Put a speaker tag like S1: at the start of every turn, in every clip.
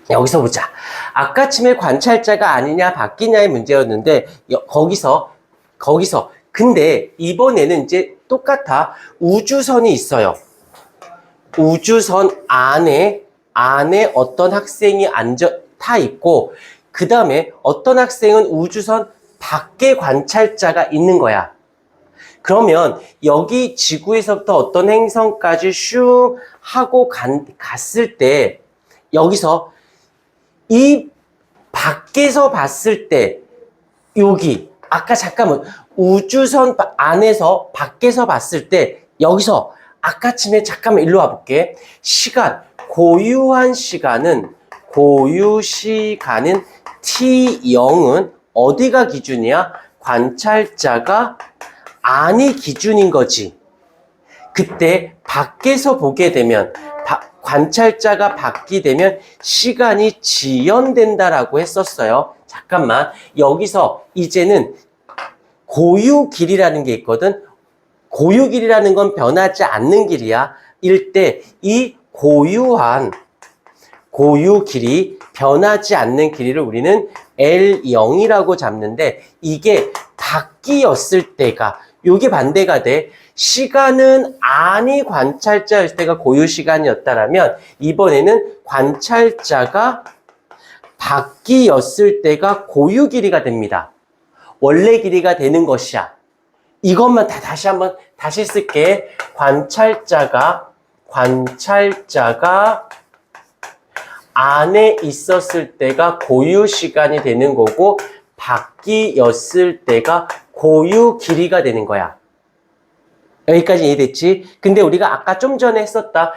S1: 여기서 보자. 아까쯤에 관찰자가 아니냐 바뀌냐의 문제였는데 거기서 근데 이번에는 이제 똑같아. 우주선이 있어요. 우주선 안에 어떤 학생이 타 있고, 그 다음에 어떤 학생은 우주선 밖에 관찰자가 있는 거야. 그러면 여기 지구에서부터 어떤 행성까지 슝 하고 갔을 때, 여기서 이 밖에서 봤을 때, 여기 아까 잠깐만 우주선 안에서 밖에서 봤을 때, 여기서 아까쯤에 잠깐만 일로 와볼게. 시간, 고유 시간은 T0은 어디가 기준이야? 관찰자가 안이 기준인 거지. 그때 밖에서 보게 되면 관찰자가 밖이 되면 시간이 지연된다라고 했었어요. 잠깐만, 여기서 이제는 고유 길이라는 게 있거든. 고유 길이라는 건 변하지 않는 길이야. 일 때 이 고유 길이, 변하지 않는 길이를 우리는 L0이라고 잡는데, 이게 밖이었을 때가, 요게 반대가 돼. 시간은 안이 관찰자였을 때가 고유 시간이었다라면, 이번에는 관찰자가 밖이었을 때가 고유 길이가 됩니다. 원래 길이가 되는 것이야. 이것만 다시 쓸게. 관찰자가 안에 있었을 때가 고유 시간이 되는 거고, 밖이었을 때가 고유 길이가 되는 거야. 여기까지 이해됐지? 근데 우리가 아까 좀 전에 했었다.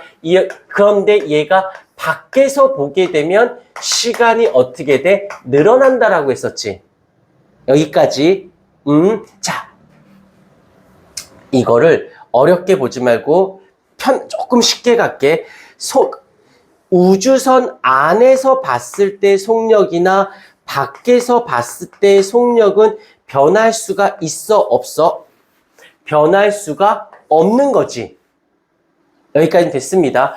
S1: 그런데 얘가 밖에서 보게 되면 시간이 어떻게 돼? 늘어난다라고 했었지. 여기까지. 자, 이거를 어렵게 보지 말고 조금 쉽게 갈게. 우주선 안에서 봤을 때 속력이나 밖에서 봤을 때 속력은 변할 수가 있어, 없어? 변할 수가 없는 거지. 여기까지 됐습니다.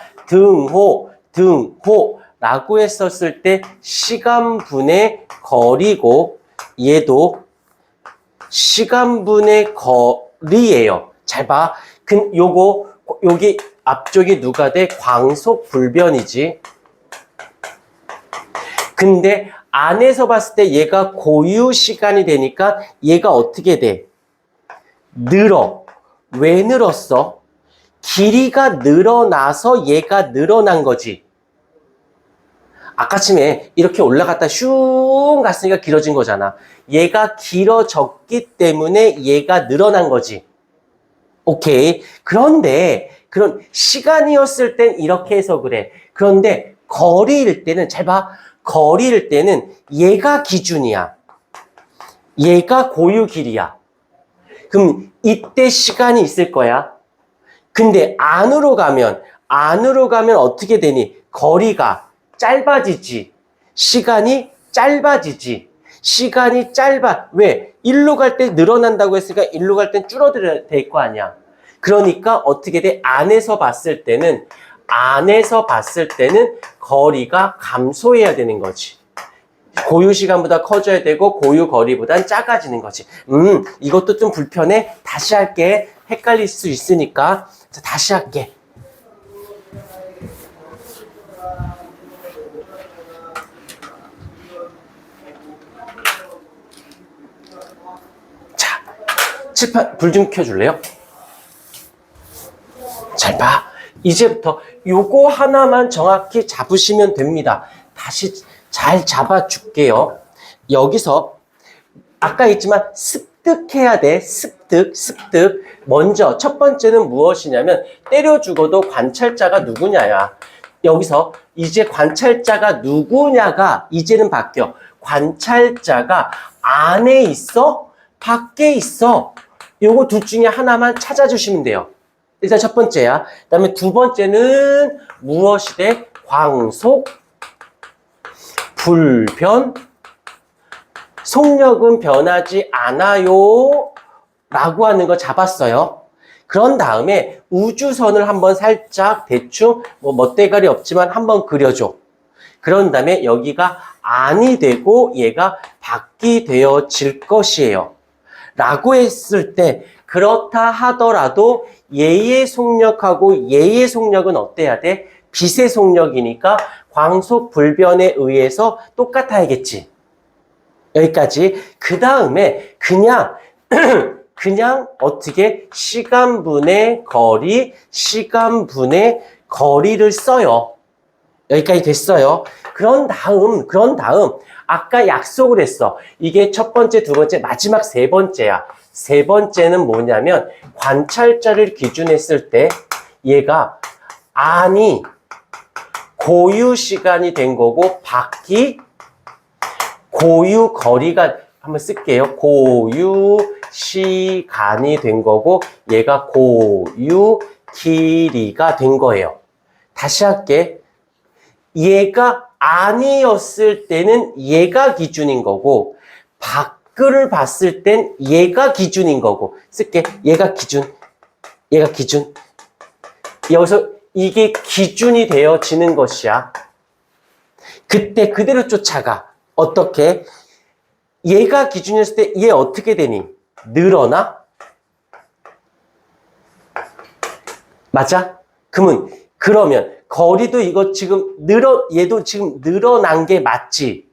S1: 등호라고 했었을 때 시간분의 거리고, 얘도 시간분의 거리예요. 잘 봐. 여기 앞쪽이 누가 돼? 광속 불변이지. 근데 안에서 봤을 때 얘가 고유 시간이 되니까 얘가 어떻게 돼? 늘어. 왜 늘었어? 길이가 늘어나서 얘가 늘어난 거지. 아까쯤에 이렇게 올라갔다 슝 갔으니까 길어진 거잖아. 얘가 길어졌기 때문에 얘가 늘어난 거지. 오케이. 그런데 그런 시간이었을 땐 이렇게 해서 그래. 그런데 거리일 때는, 잘 봐. 거리일 때는 얘가 기준이야. 얘가 고유 길이야. 그럼 이때 시간이 있을 거야. 근데 안으로 가면 어떻게 되니? 거리가 짧아지지. 시간이 짧아지지. 시간이 짧아. 왜? 일로 갈 때 늘어난다고 했으니까 일로 갈 땐 줄어들어야 될 거 아니야. 그러니까 어떻게 돼? 안에서 봤을 때는 거리가 감소해야 되는 거지. 고유 시간보다 커져야 되고 고유 거리보단 작아지는 거지. 이것도 좀 불편해. 다시 할게. 헷갈릴 수 있으니까. 자, 다시 할게. 자, 칠판 불 좀 켜줄래요? 잘 봐. 이제부터 요거 하나만 정확히 잡으시면 됩니다. 다시 잘 잡아줄게요. 여기서 아까 했지만 습득해야 돼. 습득. 먼저 첫 번째는 무엇이냐면 때려 죽어도 관찰자가 누구냐야. 여기서 이제 관찰자가 누구냐가 이제는 바뀌어. 관찰자가 안에 있어? 밖에 있어? 요거 둘 중에 하나만 찾아주시면 돼요. 일단 첫 번째야. 그 다음에 두 번째는 무엇이 돼? 광속, 불변, 속력은 변하지 않아요 라고 하는 거 잡았어요. 그런 다음에 우주선을 한번 살짝 대충 멋대가리 없지만 한번 그려줘. 그런 다음에 여기가 안이 되고 얘가 밖이 되어질 것이에요. 라고 했을 때 그렇다 하더라도 얘의 속력하고 얘의 속력은 어때야 돼? 빛의 속력이니까 광속 불변에 의해서 똑같아야겠지. 여기까지. 그 다음에 그냥 그냥 어떻게 시간분의 거리를 써요. 여기까지 됐어요. 그런 다음 아까 약속을 했어. 이게 첫 번째, 두 번째, 마지막 세 번째야. 세 번째는 뭐냐면 관찰자를 기준했을 때 얘가 안이 고유 시간이 된 거고 밖이 고유 거리가 한번 쓸게요. 고유 시간이 된 거고 얘가 고유 길이가 된 거예요. 다시 할게. 얘가 아니었을 때는 얘가 기준인 거고 밖을 봤을 땐 얘가 기준인 거고 쓸게. 얘가 기준. 여기서 이게 기준이 되어지는 것이야. 그때 그대로 쫓아가. 어떻게? 얘가 기준이었을 때 얘 어떻게 되니? 늘어나? 맞아? 그러면 거리도 이거 지금 얘도 지금 늘어난 게 맞지?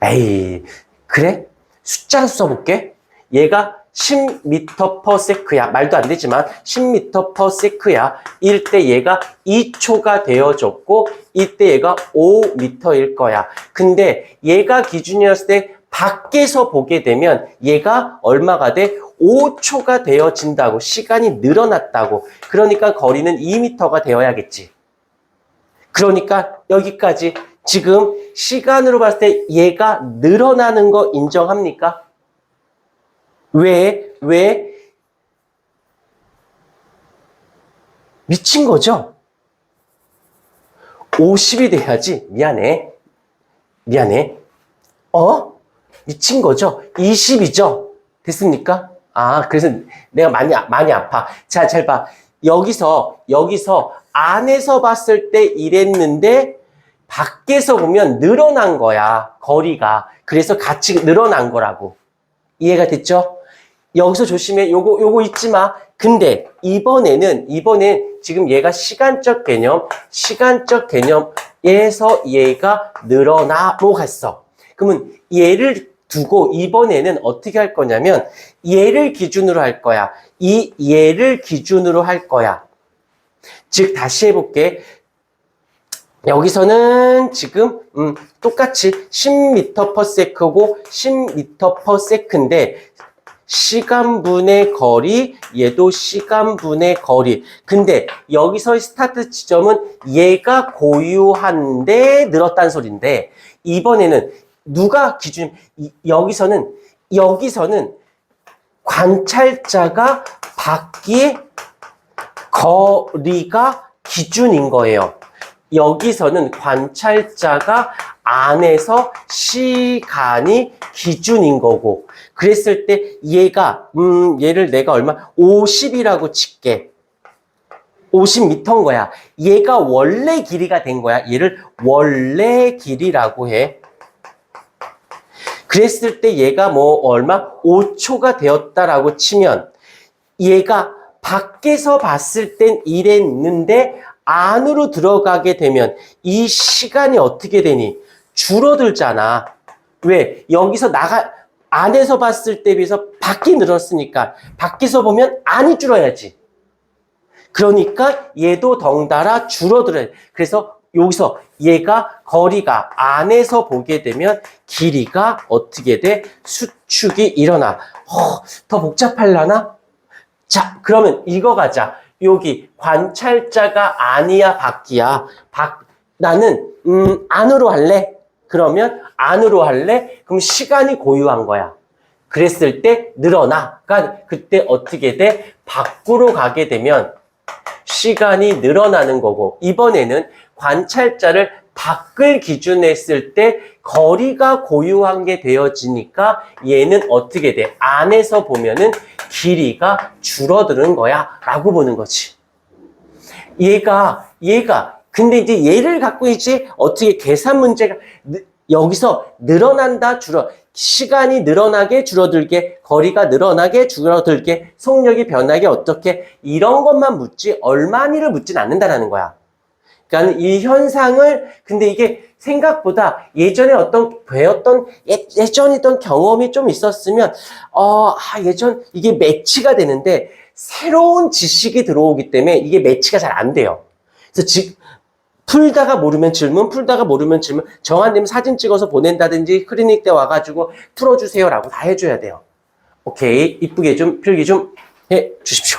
S1: 에이, 그래? 숫자로 써볼게. 얘가 10m/s야. 말도 안 되지만 10m/s야. 일 때 얘가 2초가 되어졌고 이때 얘가 5m일 거야. 근데 얘가 기준이었을 때 밖에서 보게 되면 얘가 얼마가 돼? 5초가 되어진다고. 시간이 늘어났다고. 그러니까 거리는 2m가 되어야겠지. 그러니까 여기까지 지금 시간으로 봤을 때 얘가 늘어나는 거 인정합니까? 왜? 미친 거죠? 50이 돼야지. 미안해. 미친 거죠? 20이죠? 됐습니까? 그래서 내가 많이 아파. 자, 잘 봐. 여기서 안에서 봤을 때 이랬는데 밖에서 보면 늘어난 거야. 거리가. 그래서 같이 늘어난 거라고. 이해가 됐죠? 여기서 조심해. 요거 잊지 마. 근데 이번엔 지금 얘가 시간적 개념에서 얘가 늘어나고 갔어. 그러면 얘를 두고 이번에는 어떻게 할 거냐면 얘를 기준으로 할 거야. 얘를 기준으로 할 거야. 즉 다시 해볼게. 여기서는 지금 똑같이 10m/s고 10m/s인데 시간분의 거리, 얘도 시간분의 거리. 근데 여기서의 스타트 지점은 얘가 고유한데 늘었다는 소린데 이번에는 누가 기준? 여기서는 관찰자가 밖의 거리가 기준인 거예요. 여기서는 관찰자가 안에서 시간이 기준인 거고 그랬을 때 얘를 내가 50이라고 칠게. 50m인 거야. 얘가 원래 길이가 된 거야. 얘를 원래 길이라고 해. 그랬을 때 얘가 5초가 되었다라고 치면 얘가 밖에서 봤을 땐 이랬는데 안으로 들어가게 되면 이 시간이 어떻게 되니? 줄어들잖아. 왜? 여기서 안에서 봤을 때 비해서 밖이 늘었으니까 밖에서 보면 안이 줄어야지. 그러니까 얘도 덩달아 줄어들어야 돼. 그래서 여기서 얘가 거리가 안에서 보게 되면 길이가 어떻게 돼? 수축이 일어나. 더 복잡하려나? 자, 그러면 이거 가자. 여기 관찰자가 아니야, 밖이야. 나는 안으로 할래? 그러면 안으로 할래? 그럼 시간이 고유한 거야. 그랬을 때 늘어나. 그러니까 그때 어떻게 돼? 밖으로 가게 되면 시간이 늘어나는 거고 이번에는 관찰자를 밖을 기준했을 때 거리가 고유한 게 되어지니까 얘는 어떻게 돼? 안에서 보면은 길이가 줄어드는 거야 라고 보는 거지. 얘가 근데 이제 얘를 갖고 이제 어떻게 계산 문제가 여기서 늘어난다, 시간이 늘어나게, 줄어들게, 거리가 늘어나게, 줄어들게, 속력이 변하게, 어떻게, 이런 것만 묻지, 얼마니를 묻진 않는다라는 거야. 그러니까 이 현상을, 근데 이게 생각보다 예전에 배웠던, 예전에 있던 경험이 좀 있었으면, 이게 매치가 되는데, 새로운 지식이 들어오기 때문에 이게 매치가 잘 안 돼요. 그래서 풀다가 모르면 질문, 정한님 사진 찍어서 보낸다든지 클리닉 때 와가지고 풀어주세요라고 다 해줘야 돼요. 오케이. 이쁘게 좀, 필기 좀 해 주십시오.